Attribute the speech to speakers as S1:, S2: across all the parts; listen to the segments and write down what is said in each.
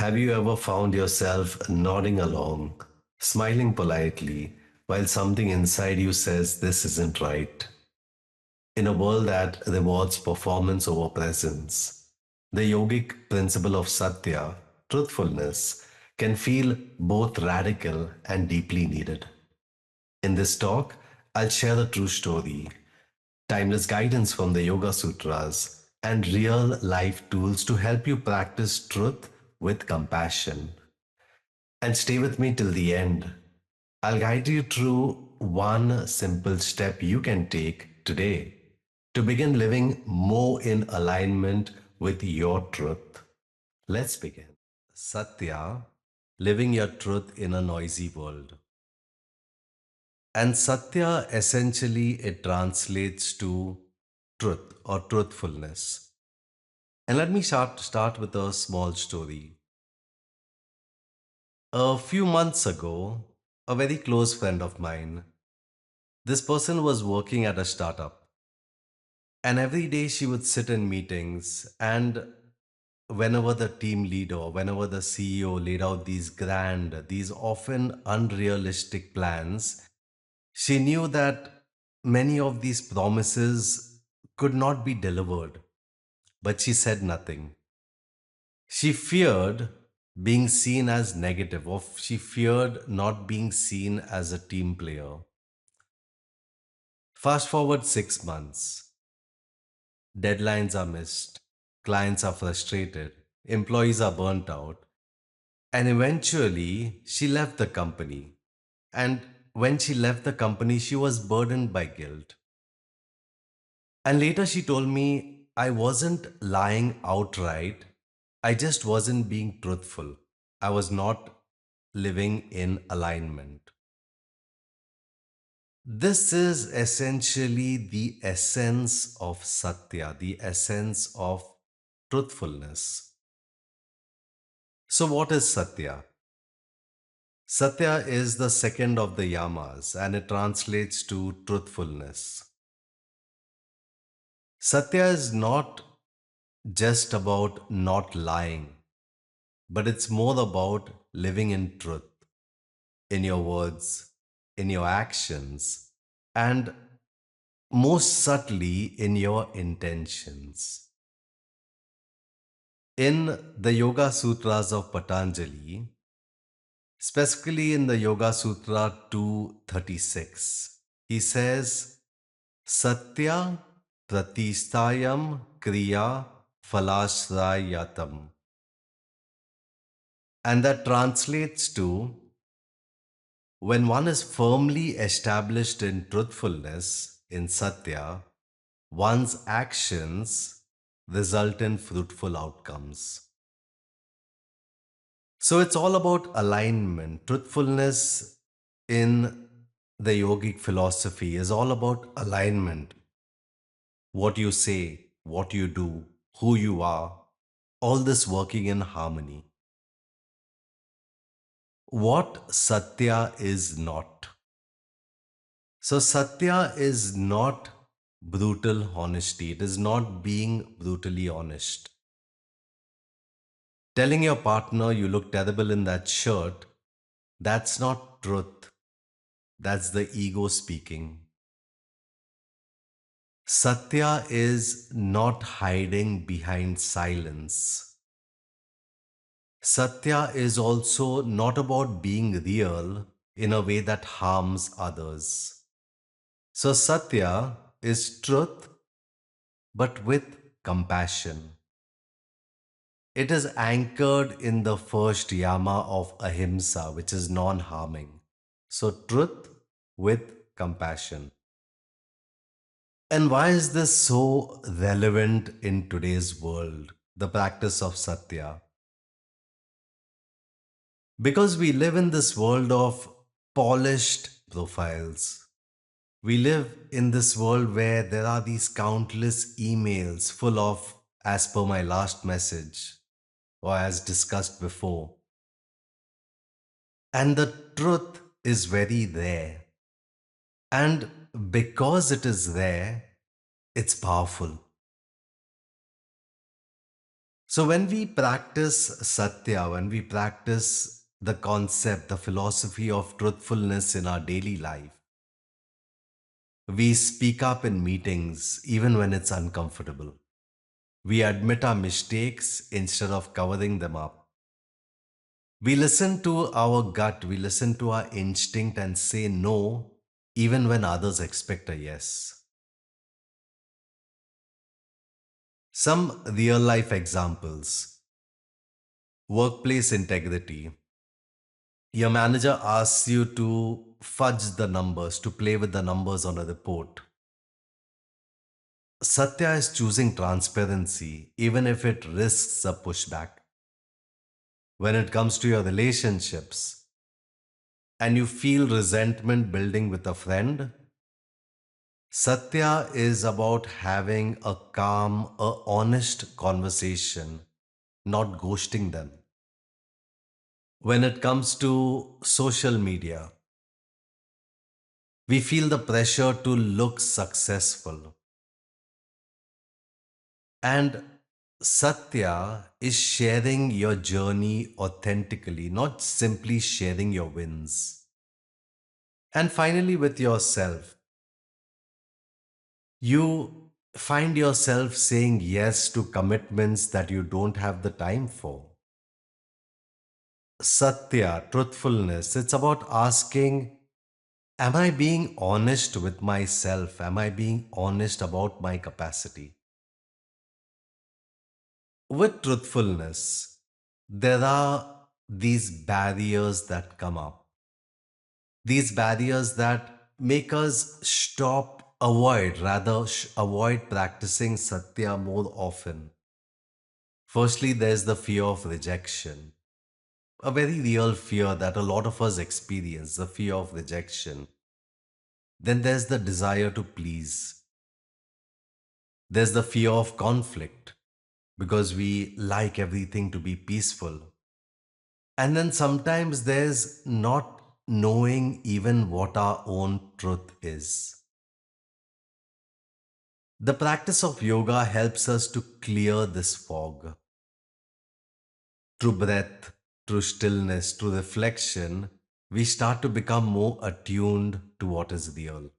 S1: Have you ever found yourself nodding along, smiling politely, while something inside you says this isn't right? In a world that rewards performance over presence, the yogic principle of satya, truthfulness, can feel both radical and deeply needed. In this talk, I'll share a true story, timeless guidance from the Yoga Sutras, and real life tools to help you practice truth with compassion. And stay with me till the end. I'll guide you through one simple step you can take today to begin living more in alignment with your truth. Let's begin. Satya, living your truth in a noisy world. And Satya essentially it translates to truth or truthfulness. And let me start with a small story. A few months ago, a very close friend of mine, this person was working at a startup. And every day she would sit in meetings, and whenever the team leader, whenever the CEO laid out these grand, these often unrealistic plans, she knew that many of these promises could not be delivered, but she said nothing. She feared being seen as negative, or she feared not being seen as a team player. Fast forward 6 months, deadlines are missed, clients are frustrated, employees are burnt out, and eventually she left the company. And when she left the company, she was burdened by guilt. And later she told me I wasn't lying outright, I just wasn't being truthful. I was not living in alignment. This is essentially the essence of Satya, the essence of truthfulness. So, what is Satya? Satya is the second of the yamas and it translates to truthfulness. Satya is not just about not lying, but it's more about living in truth, in your words, in your actions, and most subtly in your intentions. In the Yoga Sutras of Patanjali, specifically in the Yoga Sutra 236, he says, Satya pratistayam kriya phalasrayatam. And that translates to when one is firmly established in truthfulness, in Satya, one's actions result in fruitful outcomes. So it's all about alignment. Truthfulness in the yogic philosophy is all about alignment. What you say, what you do, who you are, all this working in harmony. What Satya is not. So, Satya is not brutal honesty. It is not being brutally honest. Telling your partner you look terrible in that shirt, that's not truth. That's the ego speaking. Satya is not hiding behind silence. Satya is also not about being real in a way that harms others. So, Satya is truth but with compassion. It is anchored in the first yama of ahimsa, which is non harming. So, truth with compassion. And why is this so relevant in today's world, the practice of Satya? Because we live in this world of polished profiles. We live in this world where there are these countless emails full of, as per my last message, or as discussed before. And the truth is very rare. And because it is rare, it's powerful. So when we practice satya, when we practice the concept, the philosophy of truthfulness in our daily life, we speak up in meetings even when it's uncomfortable. We admit our mistakes instead of covering them up. We listen to our gut, we listen to our instinct and say no even when others expect a yes. Some real life examples: workplace integrity. Your manager asks you to fudge the numbers, to play with the numbers on a report. Satya is choosing transparency, even if it risks a pushback. When it comes to your relationships and you feel resentment building with a friend, Satya is about having a calm, a honest conversation, not ghosting them. When it comes to social media, we feel the pressure to look successful. And Satya is sharing your journey authentically, not simply sharing your wins. And finally, with yourself, you find yourself saying yes to commitments that you don't have the time for. Satya, truthfulness, it's about asking, am I being honest with myself? Am I being honest about my capacity? With truthfulness, there are these barriers that come up, these barriers that make us stop, avoid, rather, avoid practicing Satya more often. Firstly, there's the fear of rejection, a very real fear that a lot of us experience, the fear of rejection. Then there's the desire to please. There's the fear of conflict because we like everything to be peaceful. And then sometimes there's not knowing even what our own truth is. The practice of yoga helps us to clear this fog. Through breath, through stillness, through reflection, we start to become more attuned to what is real.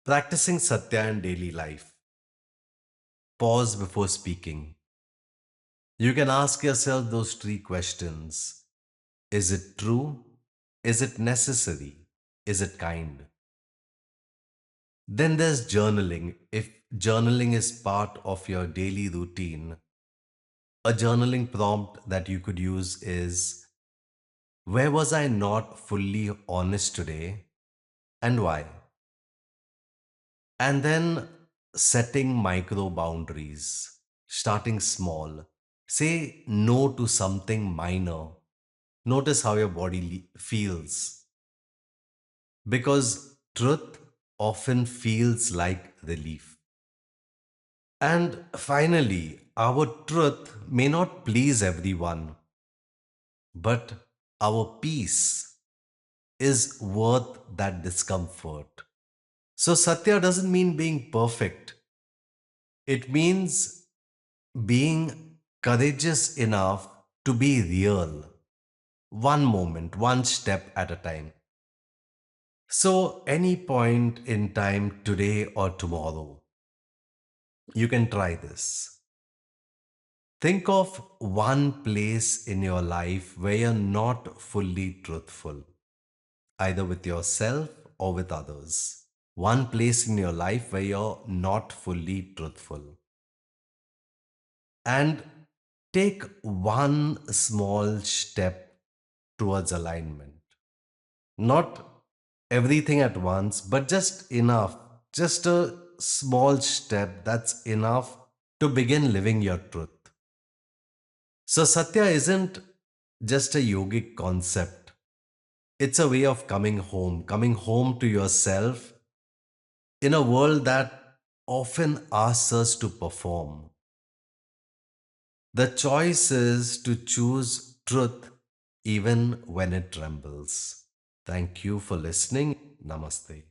S1: Practicing satya in daily life. Pause before speaking. You can ask yourself those three questions. Is it true? Is it necessary? Is it kind? Then there's journaling. If journaling is part of your daily routine, a journaling prompt that you could use is, where was I not fully honest today and why? And then setting micro boundaries, starting small. Say no to something minor. Notice how your body feels. Because truth often feels like relief. And finally, our truth may not please everyone, but our peace is worth that discomfort. So, Satya doesn't mean being perfect, it means being courageous enough to be real, one moment, one step at a time. So, any point in time, today or tomorrow, you can try this. Think of one place in your life where you're not fully truthful, either with yourself or with others. One place in your life where you're not fully truthful. And take one small step towards alignment. Not everything at once, but just enough. Just a small step that's enough to begin living your truth. So, Satya isn't just a yogic concept. It's a way of coming home to yourself in a world that often asks us to perform. The choice is to choose truth even when it trembles. Thank you for listening. Namaste.